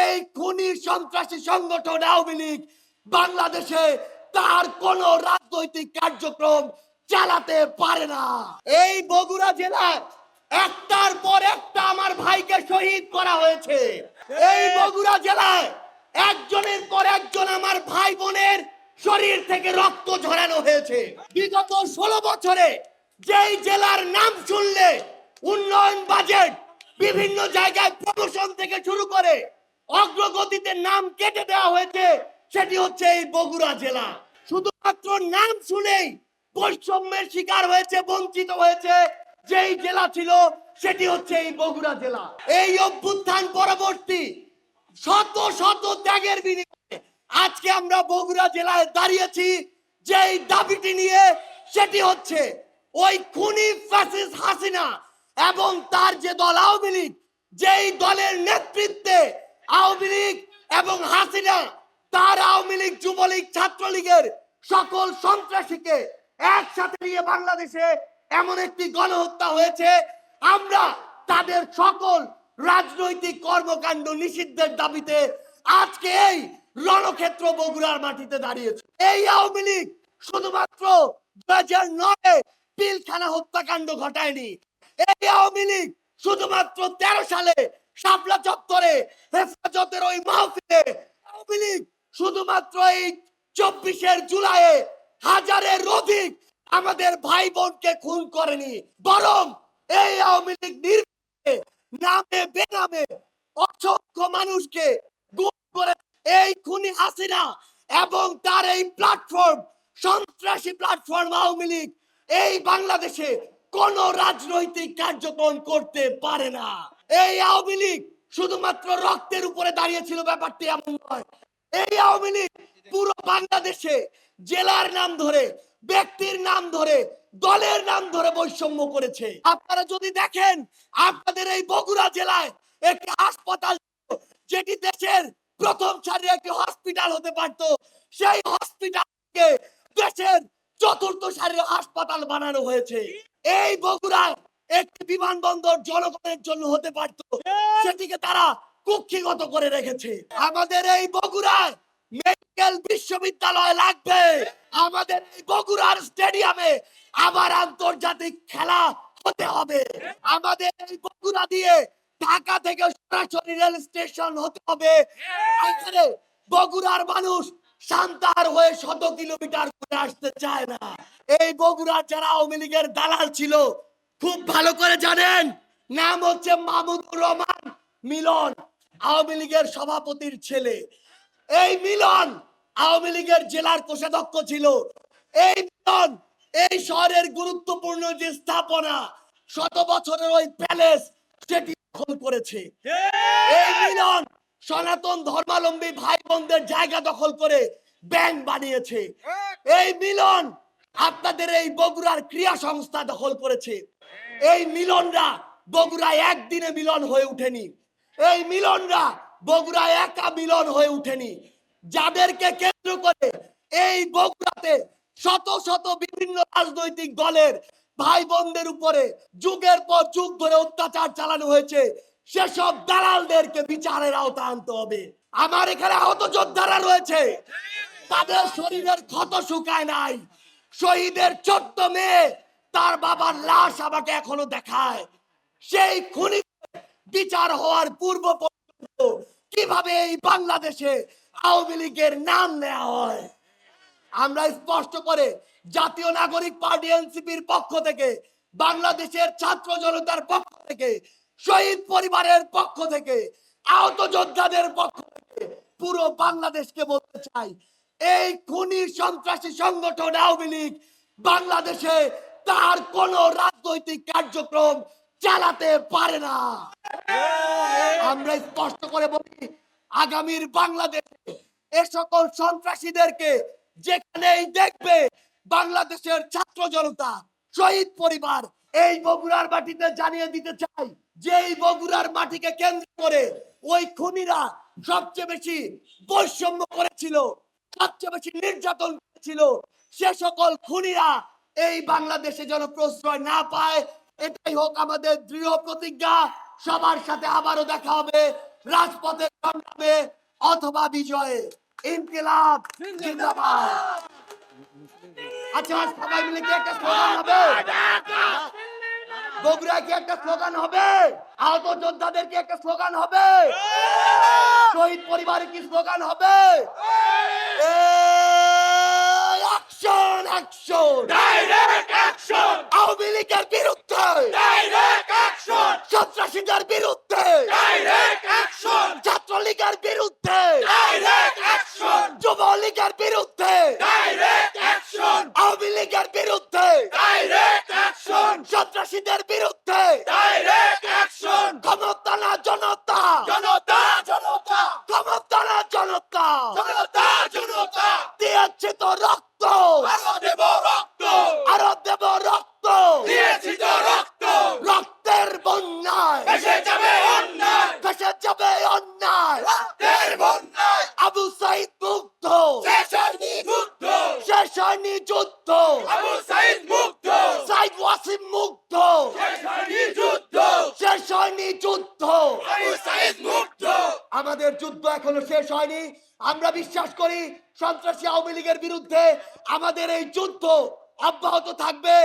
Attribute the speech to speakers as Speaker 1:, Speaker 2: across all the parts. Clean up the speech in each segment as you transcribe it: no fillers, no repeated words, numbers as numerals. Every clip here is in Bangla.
Speaker 1: এই খুনি সন্ত্রাসী সংগঠন আওয়ামী লীগ বাংলাদেশে তার কোন রাজনৈতিক কার্যক্রম চালাতে পারে না। এই বগুড়া জেলায় একটার পর একটা আমার ভাইকে শহীদ করা হয়েছে। এই বগুড়া জেলায় একজনের পর একজন আমার ভাই বোনের শরীর থেকে রক্ত ঝরানো হয়েছে। বিগত 16 বছরে যেই জেলার নাম শুনলে উন্নয়ন বাজেট, বিভিন্ন জায়গায় প্রমোশন থেকে শুরু করে অগ্রগতিতে নাম কেটে দেওয়া হয়েছে, সেটি হচ্ছে এই বগুড়া জেলা। শুধুমাত্র নাম শুনেই বৈষম্যের শিকার হয়েছে, বঞ্চিত হয়েছে যেই জেলা ছিল সেটি হচ্ছে এই বগুড়া জেলা। এই অভ্যুত্থান পরবর্তী শত শত ত্যাগের বিনিময়ে আজকে আমরা বগুড়া জেলায় দাঁড়িয়েছি যেই দাবিটি নিয়ে, সেটি হচ্ছে ওই খুনি ফ্যাসিস্ট হাসিনা এবং তার যে দল আওয়ামী লীগ, যেই দলের নেতৃত্বে আওয়ামী লীগ এবং হাসিনা তার আওয়ামী লীগ, যুবলীগ, ছাত্রলীগের সকল সন্ত্রাসীকে একসাথে নিয়ে বাংলাদেশে এমন একটি গণহত্যা হয়েছে। আমরা তাদের সকল রাজনৈতিক কর্মকাণ্ড নিষিদ্ধের দাবিতে আজকে এই রণক্ষেত্র বগুড়ার মাটিতে দাঁড়িয়েছে। এই আওয়ামী লীগ শুধুমাত্র 2009-এ পিলখানা হত্যাকাণ্ড ঘটায়নি। এই আওয়ামী লীগ শুধুমাত্র 13 সালে শাপলা চত্বরে হেফাজতের ওই মাহফিলে, আওয়ামী লীগ শুধুমাত্র এই 24 জুলাইয়ে হাজারের অধিক আমাদের ভাই বোনকে খুন করেনি, বরং এই আওয়ামী লীগ নির্বিচারে নামে বেনামে অসংখ্য মানুষকে গুম করে। এই খুনি হাসিনা এবং তার এই প্ল্যাটফর্ম, সন্ত্রাসী প্ল্যাটফর্ম আওয়ামী লীগ এই বাংলাদেশে কোন রাজনৈতিক কার্যক্রম করতে পারে না। এই আওয়ামী লীগ শুধুমাত্র রক্তের উপরে দাঁড়িয়েছিল, ব্যাপারটি এমন নয়। এই আওয়ামী লীগ পুরো বাংলাদেশে জেলার নাম ধরে, ব্যক্তির নাম ধরে, দলের নাম ধরে বৈষম্য করেছে। আপনারা যদি দেখেন, আপনাদের এই বগুড়া জেলায় একটি হাসপাতাল যেটি দেশের প্রথম সারির একটি হসপিটাল হতে পারত, সেই হসপিটালকে দেশের চতুর্থ সারির হাসপাতাল বানানো হয়েছে। এই বগুড়ায় একটি বিমানবন্দর জনগণের জন্য হতে পারত, সেটিকে তারা কুক্ষিগত করে রেখেছে। আমাদের এই বগুড়ায় মেডিকেল বিশ্ববিদ্যালয় লাগবে। আমাদের এই বগুড়ার স্টেডিয়ামে আবার আন্তর্জাতিক খেলা হতে হবে। আমাদের এই বগুড়া দিয়ে ঢাকা থেকে সরাসরি রেল স্টেশন হতে হবে। এখানে বগুড়ার মানুষ সান্তাহার হয়ে 100 কিলোমিটার করে আসতে চায় না। এই বগুড়ার যারা আওয়ামী লীগের দালাল ছিল খুব ভালো করে জানেন, নাম হচ্ছে মাহমুদুর রহমান মিলন, আওয়ামী লীগের সভাপতির ছেলে। এই মিলন আওয়ামী লীগের জেলার কোষাধ্যক্ষ ছিল। এই মিলন এই শহরের গুরুত্বপূর্ণ যে স্থাপনা, 100 বছরের ওই প্যালেস, সেটি দখল করেছে। এই মিলন সনাতন ধর্মাবলম্বী ভাই বোনদের জায়গা দখল করে ব্যাংক বানিয়েছে। এই মিলন আপনাদের এই বগুড়ার ক্রিয়া সংস্থা দখল করেছে। এই মিলনরা বগুড়ায় একদিনে মিলন হয়ে উঠেনি। এই মিলনরা বগুড়ায় একা মিলন হয়ে উঠেনি। যাদেরকে কেন্দ্র করে এই বগুড়াতে শত শত বিভিন্ন রাজনৈতিক দলের ভাই বোনদের উপরে যুগের পর যুগ ধরে অত্যাচার চালানো হয়েছে, সেসব দালালদেরকে বিচারের আওতা আনতে হবে। আমার এখানে আহত যোদ্ধারা রয়েছে, তাদের শরীরের ক্ষত শুকায় নাই। শহীদের ছোট্ট মেয়ে তার বাবার লাশ আমাকে এখনো দেখায়। সেই খুনি বিচার হওয়ার পূর্ব পর্যন্ত কিভাবে এই বাংলাদেশে আওয়ামী লীগের নাম নেওয়া হয়। আমরা স্পষ্ট করে জাতীয় নাগরিক পার্টি এনসিপির পক্ষ থেকে, বাংলাদেশের ছাত্র জনতার পক্ষ থেকে, শহীদ পরিবারের পক্ষ থেকে, আহত যোদ্ধাদের পক্ষ থেকে পুরো বাংলাদেশকে বলতে চাই, এই খুনি সন্ত্রাসী সংগঠন আওয়ামী লীগ বাংলাদেশে তার কোন রাজনৈতিক কার্যক্রম চালাতে পারে না। আমরা স্পষ্ট করে বলি, আগামীর বাংলাদেশে এ সকল সন্ত্রাসীদেরকে যেখানেই দেখবে বাংলাদেশের ছাত্র জনতা, শহীদ পরিবার, এই বগুড়ার মাটিতে জানিয়ে দিতে চাই যে এই বগুড়ার মাটিকে কেন্দ্র করে ওই খুনিরা সবচেয়ে বেশি বৈষম্য করেছিল, সবচেয়ে বেশি নির্যাতন করেছিল। সে সকল খুনিরা এই বাংলাদেশে যেন প্রশ্রয় না পায়, এটাই হোক আমাদের দৃঢ় প্রতিজ্ঞা। সবার সাথে আবারও দেখা হবে। রাজপথে সংগ্রামে অথবা বিজয়ে। ইনকিলাব জিন্দাবাদ। আচ্ছা, সবাই মিলে কি একটা স্লোগান হবে? বগুড়ায় কি একটা স্লোগান হবে? আহত যোদ্ধাদের কি একটা স্লোগান হবে? শহীদ পরিবারে কি স্লোগান হবে? Action action,
Speaker 2: direct action,
Speaker 1: Awami লীগের বিরুদ্ধে,
Speaker 2: ডাইরেক্ট অ্যাকশন,
Speaker 1: সন্ত্রাসীদের বিরুদ্ধে,
Speaker 2: ডাইরেক্ট অ্যাকশন,
Speaker 1: ছাত্রলীগের বিরুদ্ধে,
Speaker 2: ডাইরেক্ট অ্যাকশন,
Speaker 1: যুবলীগের বিরুদ্ধে,
Speaker 2: ডাইরেক্ট অ্যাকশন,
Speaker 1: আওয়ামী লীগের বিরুদ্ধে,
Speaker 2: ডাইরেক্ট অ্যাকশন,
Speaker 1: সন্ত্রাসীদের বিরুদ্ধে।
Speaker 2: ডাইরেক্ট অ্যাকশন,
Speaker 1: ক্ষমতা না জনতা,
Speaker 2: জনতা জনতা,
Speaker 1: ক্ষমতা না জনতা,
Speaker 2: জনতা জনতা,
Speaker 1: দিয়েছে তো রক্ত,
Speaker 2: আরো দেব রক্ত,
Speaker 1: আরো দেব রক্ত,
Speaker 2: দিয়েছি তো রক্ত,
Speaker 1: রক্তের বন্যায়
Speaker 2: ভেসে যাবে অন্যায়,
Speaker 1: ভেসে যাবে অন্যায়।
Speaker 2: রক্তের বন্যায়,
Speaker 1: আবু সাইদ মুগ্ধ,
Speaker 2: শেষ হয়নি যুদ্ধ,
Speaker 1: শেষ হয়নি যুদ্ধ,
Speaker 2: আবু সাইদ মুগ্ধ,
Speaker 1: সাইদ ওয়াসিম মুগ্ধ,
Speaker 2: শেষ হয়নি যুদ্ধ,
Speaker 1: শেষ হয়নি যুদ্ধ।
Speaker 2: আবু সাইদ মুগ্ধ।
Speaker 1: আমাদের যুদ্ধ এখনো শেষ হয়নি। আমরা বিশ্বাস করি সন্ত্রাসী আওয়ামী লীগের বিরুদ্ধে আমাদের এই যুদ্ধ অব্যাহত থাকবে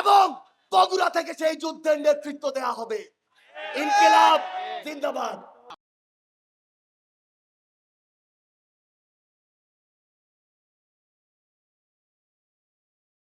Speaker 1: এবং বগুড়া থেকে সেই যুদ্ধের নেতৃত্ব দেওয়া হবে। ইনকিলাব জিন্দাবাদ।